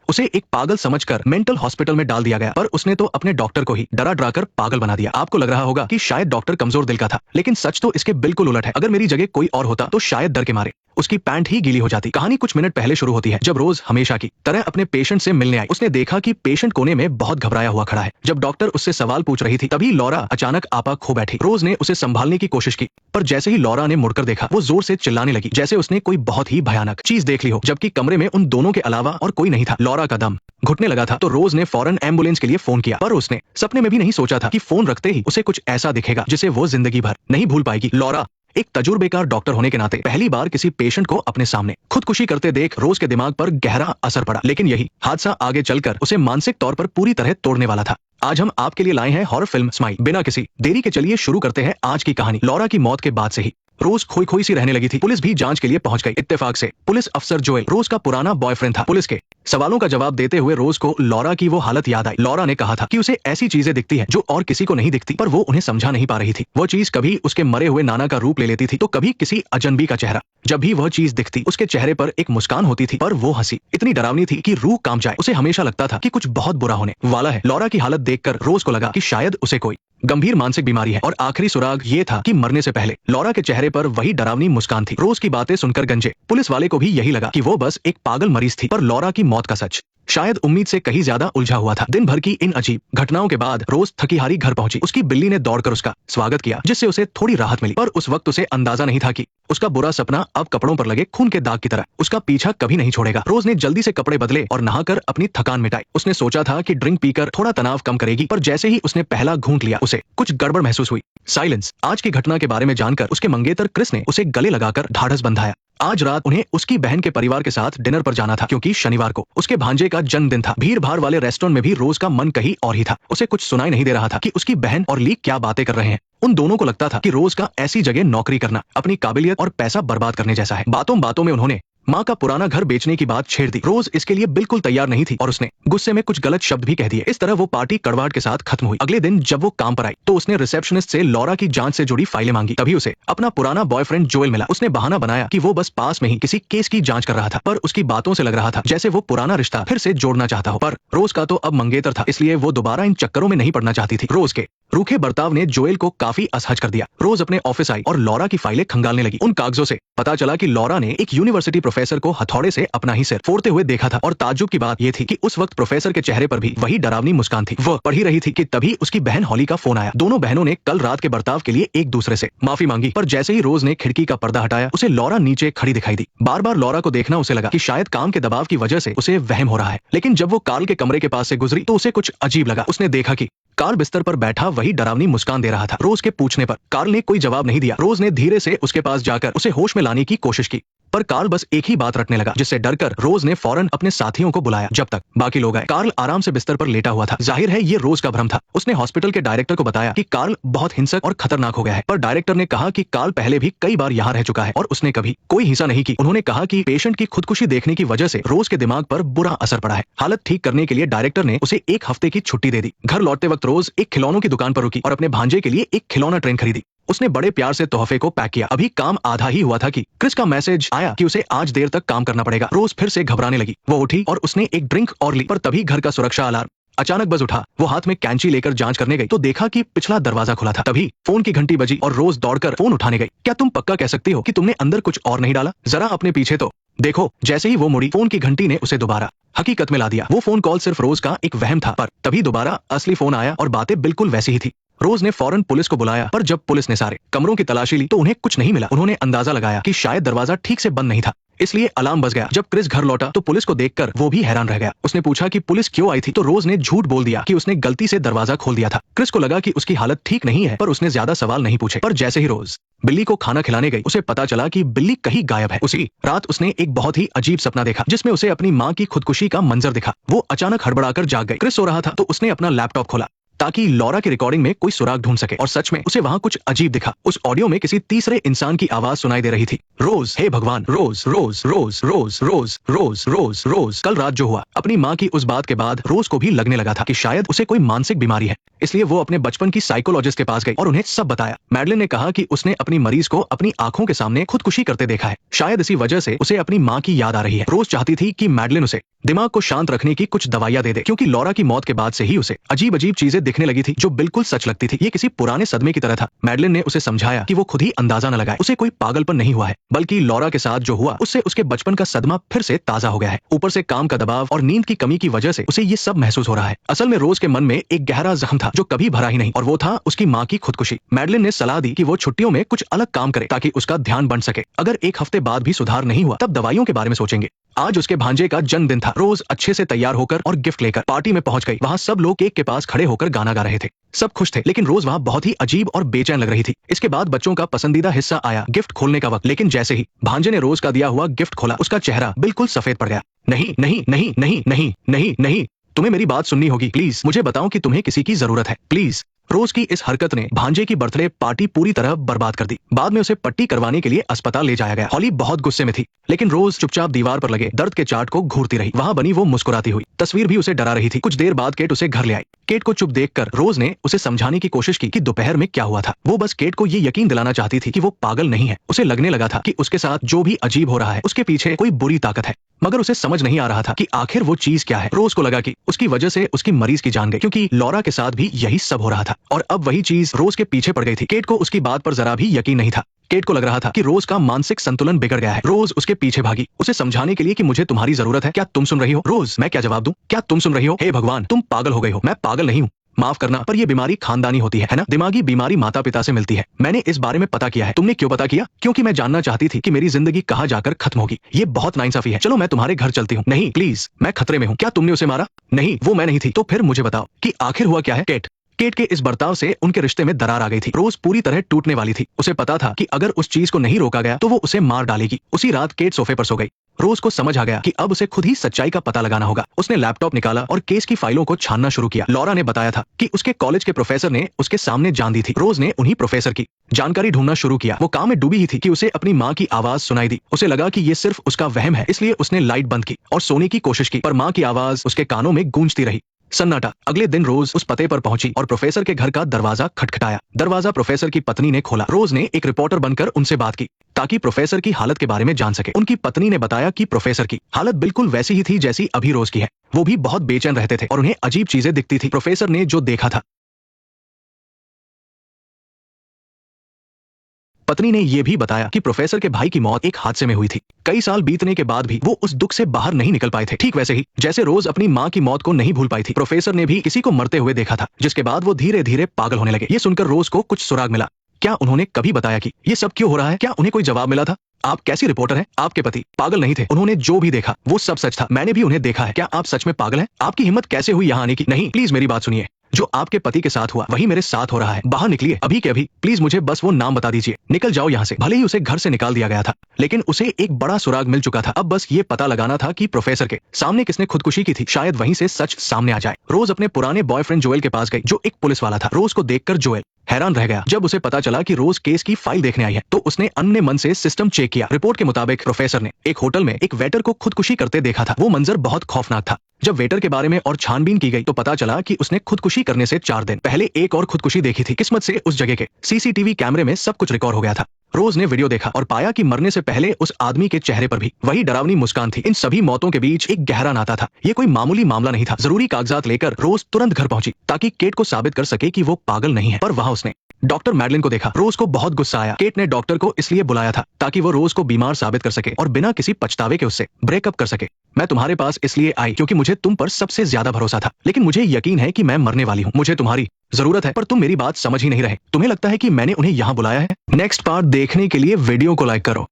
उसे एक पागल समझकर मेंटल हॉस्पिटल में डाल दिया गया, पर उसने तो अपने डॉक्टर को ही डरा डरा कर पागल बना दिया। आपको लग रहा होगा कि शायद डॉक्टर कमजोर दिल का था, लेकिन सच तो इसके बिल्कुल उलट है। अगर मेरी जगह कोई और होता तो शायद डर के मारे उसकी पैंट ही गीली हो जाती। कहानी कुछ मिनट पहले शुरू होती है, जब रोज हमेशा की तरह अपने पेशेंट से मिलने आई। उसने देखा कि पेशेंट कोने में बहुत घबराया हुआ खड़ा है। जब डॉक्टर उससे सवाल पूछ रही थी, तभी लॉरा अचानक आपा खो बैठी। रोज ने उसे संभालने की कोशिश की, पर जैसे ही लॉरा ने मुड़कर देखा, वो जोर से चिल्लाने लगी, जैसे उसने कोई बहुत ही भयानक चीज देख ली हो। जबकि कमरे में उन दोनों के अलावा और कोई नहीं था। लॉरा का दम घुटने लगा था तो रोज ने फौरन एम्बुलेंस के लिए फोन किया, पर उसने सपने में भी नहीं सोचा था कि फोन रखते ही उसे कुछ ऐसा दिखेगा जिसे वो जिंदगी भर नहीं भूल पाएगी। लॉरा एक तजुर्बेकार डॉक्टर होने के नाते पहली बार किसी पेशेंट को अपने सामने खुदकुशी करते देख रोज के दिमाग पर गहरा असर पड़ा, लेकिन यही हादसा आगे चलकर उसे मानसिक तौर पर पूरी तरह तोड़ने वाला था। आज हम आपके लिए लाए हैं हॉरर फिल्म स्माइल। बिना किसी देरी के चलिए शुरू करते हैं आज की कहानी। लॉरा की मौत के बाद से ही रोज खोई खोई सी रहने लगी थी। पुलिस भी जांच के लिए पहुंच गई। इत्तेफाक से पुलिस अफसर जोएल रोज का पुराना बॉयफ्रेंड था। पुलिस के सवालों का जवाब देते हुए रोज को लॉरा की वो हालत याद आई। लॉरा ने कहा था कि उसे ऐसी चीजें दिखती हैं जो और किसी को नहीं दिखती, पर वो उन्हें समझा नहीं पा रही थी। वो चीज कभी उसके मरे हुए नाना का रूप ले लेती थी, तो कभी किसी अजनबी का चेहरा। जब भी वह चीज दिखती, उसके चेहरे पर एक मुस्कान होती थी, पर वो हंसी इतनी डरावनी थी कि रूह कांप जाए। उसे हमेशा लगता था कि कुछ बहुत बुरा होने वाला है। लॉरा की हालत देखकर रोज को लगा कि शायद उसे कोई गंभीर मानसिक बीमारी है, और आखिरी सुराग ये था कि मरने से पहले लॉरा के चेहरे पर वही डरावनी मुस्कान थी। रोज की बातें सुनकर गंजे पुलिस वाले को भी यही लगा कि वो बस एक पागल मरीज थी, पर लॉरा की मौत का सच शायद उम्मीद से कहीं ज्यादा उलझा हुआ था। दिन भर की इन अजीब घटनाओं के बाद रोज थकी हारी घर पहुंची। उसकी बिल्ली ने दौड़कर उसका स्वागत किया, जिससे उसे थोड़ी राहत मिली, पर उस वक्त उसे अंदाजा नहीं था कि उसका बुरा सपना अब कपड़ों पर लगे खून के दाग की तरह उसका पीछा कभी नहीं छोड़ेगा। रोज ने जल्दी से कपड़े बदले और नहाकर अपनी थकान मिटाई। उसने सोचा था कि ड्रिंक पीकर थोड़ा तनाव कम करेगी, पर जैसे ही उसने पहला घूंट लिया, उसे कुछ गड़बड़ महसूस हुई। साइलेंस। आज की घटना के बारे में जानकर उसके मंगेतर क्रिस ने उसे गले लगाकर ढाढ़स बंधाया। आज रात उन्हें उसकी बहन के परिवार के साथ डिनर पर जाना था, क्योंकि शनिवार को उसके भांजे का जन्मदिन था। भीड़ भाड़ वाले रेस्टोरेंट में भी रोज का मन कहीं और ही था। उसे कुछ सुनाई नहीं दे रहा था कि उसकी बहन और ली क्या बातें कर रहे हैं। उन दोनों को लगता था कि रोज का ऐसी जगह नौकरी करना अपनी काबिलियत और पैसा बर्बाद करने जैसा है। बातों बातों में उन्होंने माँ का पुराना घर बेचने की बात छेड़ दी। रोज इसके लिए बिल्कुल तैयार नहीं थी और उसने गुस्से में कुछ गलत शब्द भी कह दिए। इस तरह वो पार्टी कड़वाहट के साथ खत्म हुई। अगले दिन जब वो काम पर आई तो उसने रिसेप्शनिस्ट से लॉरा की जांच से जुड़ी फाइलें मांगी। तभी उसे अपना पुराना बॉयफ्रेंड जोएल मिला। उसने बहाना बनाया कि वो बस पास में ही किसी केस की जांच कर रहा था, पर उसकी बातों से लग रहा था जैसे वो पुराना रिश्ता फिर से जोड़ना चाहता हो। पर रोज का तो अब मंगेतर था, इसलिए वो दोबारा इन चक्करों में नहीं पड़ना चाहती थी। रोज के रूखे बर्ताव ने जोएल को काफी असहज कर दिया। रोज अपने ऑफिस आई और लॉरा की फाइलें खंगालने लगी। उन कागजों से पता चला कि लॉरा ने एक यूनिवर्सिटी प्रोफेसर को हथौड़े से अपना ही सिर फोड़ते हुए देखा था, और ताज्जुब की बात यह थी कि उस वक्त प्रोफेसर के चेहरे पर भी वही डरावनी मुस्कान थी। वह पढ़ ही रही थी कि तभी उसकी बहन हॉली का फोन आया। दोनों बहनों ने कल रात के बर्ताव के लिए एक दूसरे से माफी मांगी, पर जैसे ही रोज ने खिड़की का पर्दा हटाया, उसे लॉरा नीचे खड़ी दिखाई दी। बार बार लॉरा को देखना उसे लगा कि शायद काम के दबाव की वजह से उसे वहम हो रहा है, लेकिन जब वो कार्ल के कमरे के पास से गुजरी तो उसे कुछ अजीब लगा। उसने देखा कि कार्ल बिस्तर पर बैठा वही डरावनी मुस्कान दे रहा था। रोज के पूछने पर कार्ल ने कोई जवाब नहीं दिया। रोज ने धीरे से उसके पास जाकर उसे होश में लाने की कोशिश की, पर कार्ल बस एक ही बात रटने लगा, जिससे डरकर रोज ने फौरन अपने साथियों को बुलाया। जब तक बाकी लोग आए, कार्ल आराम से बिस्तर पर लेटा हुआ था। जाहिर है ये रोज का भ्रम था। उसने हॉस्पिटल के डायरेक्टर को बताया कि कार्ल बहुत हिंसक और खतरनाक हो गया है, पर डायरेक्टर ने कहा कि कार्ल पहले भी कई बार यहाँ रह चुका है और उसने कभी कोई हिंसा नहीं की। उन्होंने कहा कि पेशेंट की खुदकुशी देखने की वजह से रोज के दिमाग पर बुरा असर पड़ा है। हालत ठीक करने के लिए डायरेक्टर ने उसे एक हफ्ते की छुट्टी दे दी। घर लौटते वक्त रोज एक खिलौनों की दुकान पर रुकी और अपने भांजे के लिए एक खिलौना ट्रेन खरीदी। उसने बड़े प्यार से तोहफे को पैक किया। अभी काम आधा ही हुआ था कि क्रिस का मैसेज आया कि उसे आज देर तक काम करना पड़ेगा। रोज फिर से घबराने लगी। वो उठी और उसने एक ड्रिंक और ली, पर तभी घर का सुरक्षा अलार्म अचानक बज उठा। वो हाथ में कैंची लेकर जांच करने गई तो देखा कि पिछला दरवाजा खुला था। तभी फोन की घंटी बजी और रोज दौड़कर फोन उठाने गई। क्या तुम पक्का कह सकती हो कि तुमने अंदर कुछ और नहीं डाला? जरा अपने पीछे तो देखो। जैसे ही वो मुड़ी, फोन की घंटी ने उसे दोबारा हकीकत में ला दिया। वो फोन कॉल सिर्फ रोज का एक वहम था, पर तभी दोबारा असली फोन आया और बातें बिल्कुल वैसी ही थी। रोज ने फौरन पुलिस को बुलाया, पर जब पुलिस ने सारे कमरों की तलाशी ली तो उन्हें कुछ नहीं मिला। उन्होंने अंदाजा लगाया कि शायद दरवाजा ठीक से बंद नहीं था, इसलिए अलार्म बज गया। जब क्रिस घर लौटा तो पुलिस को देखकर वो भी हैरान रह गया। उसने पूछा कि पुलिस क्यों आई थी, तो रोज ने झूठ बोल दिया कि उसने गलती से दरवाजा खोल दिया था। क्रिस को लगा कि उसकी हालत ठीक नहीं है, पर उसने ज्यादा सवाल नहीं पूछे। पर जैसे ही रोज बिल्ली को खाना खिलाने गई, उसे पता चला कि बिल्ली कहीं गायब है। उसी रात उसने एक बहुत ही अजीब सपना देखा, जिसमें उसे अपनी माँ की खुदकुशी का मंजर दिखा। वो अचानक हड़बड़ाकर जाग गई। क्रिस सो रहा था तो उसने अपना लैपटॉप खोला ताकि लॉरा की रिकॉर्डिंग में कोई सुराग ढूंढ सके। और सच में उसे वहाँ कुछ अजीब दिखा। उस ऑडियो में किसी तीसरे इंसान की आवाज सुनाई दे रही थी। रोज, हे भगवान, रोज रोज रोज रोज रोज रोज रोज रोज। कल रात जो हुआ, अपनी माँ की उस बात के बाद रोज को भी लगने लगा था कि शायद उसे कोई मानसिक बीमारी है। इसलिए वो अपने बचपन की साइकोलॉजिस्ट के पास गई और उन्हें सब बताया। मैडलिन ने कहा कि उसने अपनी मरीज को अपनी आंखों के सामने खुदकुशी करते देखा है। शायद इसी वजह से उसे अपनी माँ की याद आ रही है। रोज चाहती थी कि मैडलिन उसे दिमाग को शांत रखने की कुछ दवाइयां दे दे, क्योंकि लॉरा की मौत के बाद से ही उसे अजीब अजीब चीजें दिखने लगी थी जो बिल्कुल सच लगती थी। ये किसी पुराने सदमे की तरह था। मैडलिन ने उसे समझाया कि वो खुद ही अंदाजा न लगाए, उसे कोई पागलपन नहीं हुआ है, बल्कि लॉरा के साथ जो हुआ उससे उसके बचपन का सदमा फिर से ताजा हो गया है। ऊपर से काम का दबाव और नींद की कमी की वजह से उसे ये सब महसूस हो रहा है। असल में रोज के मन में एक गहरा जख्म था जो कभी भरा ही नहीं, और वो था उसकी माँ की खुदकुशी। मैडलिन ने सलाह दी कि वो छुट्टियों में कुछ अलग काम करे ताकि उसका ध्यान बन सके। अगर एक हफ्ते बाद भी सुधार नहीं हुआ तब दवाइयों के बारे में सोचेंगे। आज उसके भांजे का जन्मदिन था। रोज अच्छे से तैयार होकर और गिफ्ट लेकर पार्टी में पहुंच गई। वहाँ सब लोग केक के पास खड़े होकर गाना गा रहे थे। सब खुश थे, लेकिन रोज वहाँ बहुत ही अजीब और बेचैन लग रही थी। इसके बाद बच्चों का पसंदीदा हिस्सा आया, गिफ्ट खोलने का वक्त। लेकिन जैसे ही भांजे ने रोज का दिया हुआ गिफ्ट खोला, उसका चेहरा बिल्कुल सफेद पड़ गया। नहीं नहीं नहीं नहीं नहीं नहीं नहीं, तुम्हें मेरी बात सुननी होगी। प्लीज मुझे बताओ कि तुम्हें किसी की जरूरत है, प्लीज। रोज की इस हरकत ने भांजे की बर्थडे पार्टी पूरी तरह बर्बाद कर दी। बाद में उसे पट्टी करवाने के लिए अस्पताल ले जाया गया। हॉली बहुत गुस्से में थी, लेकिन रोज चुपचाप दीवार पर लगे दर्द के चार्ट को घूरती रही। वहाँ बनी वो मुस्कुराती हुई तस्वीर भी उसे डरा रही थी। कुछ देर बाद केट उसे घर ले आई। केट को चुप देखकर रोज ने उसे समझाने की कोशिश की कि दोपहर में क्या हुआ था। वो बस केट को ये यकीन दिलाना चाहती थी कि वो पागल नहीं है। उसे लगने लगा था कि उसके साथ जो भी अजीब हो रहा है उसके पीछे कोई बुरी ताकत है, मगर उसे समझ नहीं आ रहा था कि आखिर वो चीज क्या है। रोज को लगा कि उसकी वजह से उसकी मरीज की जान गई, क्योंकि लॉरा के साथ भी यही सब हो रहा था और अब वही चीज रोज के पीछे पड़ गई थी। केट को उसकी बात पर जरा भी यकीन नहीं था। केट को लग रहा था कि रोज का मानसिक संतुलन बिगड़ गया है। रोज उसके पीछे भागी, उसे समझाने के लिए कि मुझे तुम्हारी जरूरत है। क्या तुम सुन रही हो? रोज, मैं क्या जवाब दूं? क्या तुम सुन रही हो? हे भगवान, तुम पागल हो गई हो। मैं पागल नहीं हूँ, माफ करना, पर ये बीमारी खानदानी होती है ना? दिमागी बीमारी माता पिता से मिलती है। मैंने इस बारे में पता किया है। तुमने क्यों पता किया? क्योंकि मैं जानना चाहती थी कि मेरी जिंदगी कहाँ जाकर खत्म होगी। ये बहुत नाइंसाफी है। चलो मैं तुम्हारे घर चलती हूँ। नहीं प्लीज, मैं खतरे में हूँ। क्या तुमने उसे मारा? नहीं, वो मैं नहीं थी। तो फिर मुझे बताओ कि आखिर हुआ क्या है? केट के इस बर्ताव से उनके रिश्ते में दरार आ गई थी। रोज पूरी तरह टूटने वाली थी। उसे पता था कि अगर उस चीज को नहीं रोका गया तो वो उसे मार डालेगी। उसी रात केट सोफे पर सो गई। रोज को समझ आ गया कि अब उसे खुद ही सच्चाई का पता लगाना होगा। उसने लैपटॉप निकाला और केस की फाइलों को छानना शुरू किया। लॉरा ने बताया था कि उसके कॉलेज के प्रोफेसर ने उसके सामने जान दी थी। रोज ने उन्हीं प्रोफेसर की जानकारी ढूंढना शुरू किया। वो काम में डूबी ही थी कि उसे अपनी माँ की आवाज सुनाई दी। उसे लगा कि ये सिर्फ उसका वहम है, इसलिए उसने लाइट बंद की और सोने की कोशिश की, पर माँ की आवाज उसके कानों में गूंजती रही। सन्नाटा। अगले दिन रोज उस पते पर पहुंची और प्रोफेसर के घर का दरवाजा खटखटाया। दरवाजा प्रोफेसर की पत्नी ने खोला। रोज ने एक रिपोर्टर बनकर उनसे बात की ताकि प्रोफेसर की हालत के बारे में जान सके। उनकी पत्नी ने बताया कि प्रोफेसर की हालत बिल्कुल वैसी ही थी जैसी अभी रोज की है। वो भी बहुत बेचैन रहते थे और उन्हें अजीब चीजें दिखती थी। प्रोफेसर ने जो देखा था, पत्नी ने यह भी बताया कि प्रोफेसर के भाई की मौत एक हादसे में हुई थी। कई साल बीतने के बाद भी वो उस दुख से बाहर नहीं निकल पाए थे। ठीक वैसे ही जैसे रोज अपनी माँ की मौत को नहीं भूल पाई थी, प्रोफेसर ने भी किसी को मरते हुए देखा था, जिसके बाद वो धीरे धीरे पागल होने लगे। ये सुनकर रोज को कुछ सुराग मिला। क्या उन्होंने कभी बताया कि ये सब क्यों हो रहा है? क्या उन्हें कोई जवाब मिला था? आप कैसी रिपोर्टर हैं? आपके पति पागल नहीं थे। उन्होंने जो भी देखा वो सब सच था। मैंने भी उन्हें देखा है। क्या आप सच में पागल हैं? आपकी हिम्मत कैसे हुई यहाँ आने की? नहीं, प्लीज मेरी बात सुनिए। जो आपके पति के साथ हुआ वही मेरे साथ हो रहा है। बाहर निकलिए अभी के अभी। प्लीज मुझे बस वो नाम बता दीजिए। निकल जाओ यहाँ से। भले ही उसे घर से निकाल दिया गया था, लेकिन उसे एक बड़ा सुराग मिल चुका था। अब बस ये पता लगाना था कि प्रोफेसर के सामने किसने खुदकुशी की थी। शायद वहीं से सच सामने आ जाए। रोज अपने पुराने बॉयफ्रेंड जोएल के पास गई, जो एक पुलिस वाला था। रोज को देखकर जोएल हैरान रह गया। जब उसे पता चला कि रोज केस की फाइल देखने आई है, तो उसने अन्य मन से सिस्टम चेक किया। रिपोर्ट के मुताबिक प्रोफेसर ने एक होटल में एक वेटर को खुदकुशी करते देखा था। वो मंजर बहुत खौफनाक था। जब वेटर के बारे में और छानबीन की गई तो पता चला कि उसने खुदकुशी करने से 4 दिन पहले एक और खुदकुशी देखी थी। किस्मत से उस जगह के सीसीटीवी कैमरे में सब कुछ रिकॉर्ड हो गया था। रोज ने वीडियो देखा और पाया कि मरने से पहले उस आदमी के चेहरे पर भी वही डरावनी मुस्कान थी। इन सभी मौतों के बीच एक गहरा नाता था। ये कोई मामूली मामला नहीं था। जरूरी कागजात लेकर रोज तुरंत घर पहुंची ताकि केट को साबित कर सके कि वो पागल नहीं है। पर वहां उसने डॉक्टर मैडलिन को देखा। रोज को बहुत गुस्सा आया। केट ने डॉक्टर को इसलिए बुलाया था ताकि वो रोज को बीमार साबित कर सके और बिना किसी पछतावे के उससे ब्रेकअप कर सके। मैं तुम्हारे पास इसलिए आई क्योंकि मुझे तुम पर सबसे ज्यादा भरोसा था, लेकिन मुझे यकीन है कि मैं मरने वाली हूँ। मुझे तुम्हारी जरूरत है, पर तुम मेरी बात समझ ही नहीं रहे। तुम्हें लगता है कि मैंने उन्हें यहाँ बुलाया है? नेक्स्ट पार्ट देखने के लिए वीडियो को लाइक करो।